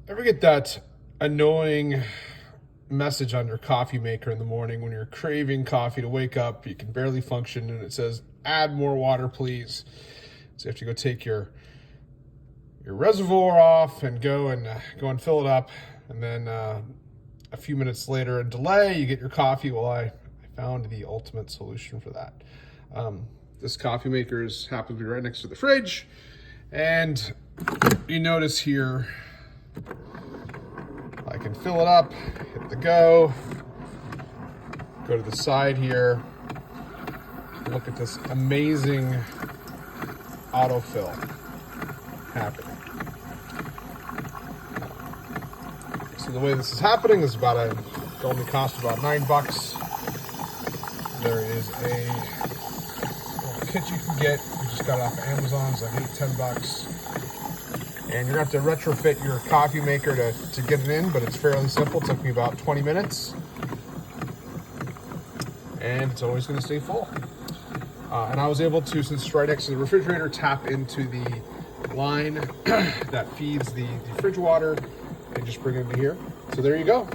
Ever get that annoying message on your coffee maker in the morning when you're craving coffee to wake up, you can barely function, and it says, add more water, please. So you have to go take your reservoir off and go and fill it up. And then a few minutes later in delay, you get your coffee. Well, I found the ultimate solution for that. This coffee maker happens to be right next to the fridge. And you notice here, I can fill it up, hit the go to the side here. Look at this amazing autofill happening. So the way this is happening is it only costs about $9. There is a little kit you can get. We just got it off of Amazon. It's like $8-10. And you're going to have to retrofit your coffee maker to get it in, but it's fairly simple. It took me about 20 minutes. And it's always going to stay full. And I was able to, since it's right next to the refrigerator, tap into the line that feeds the fridge water and just bring it into here. So there you go.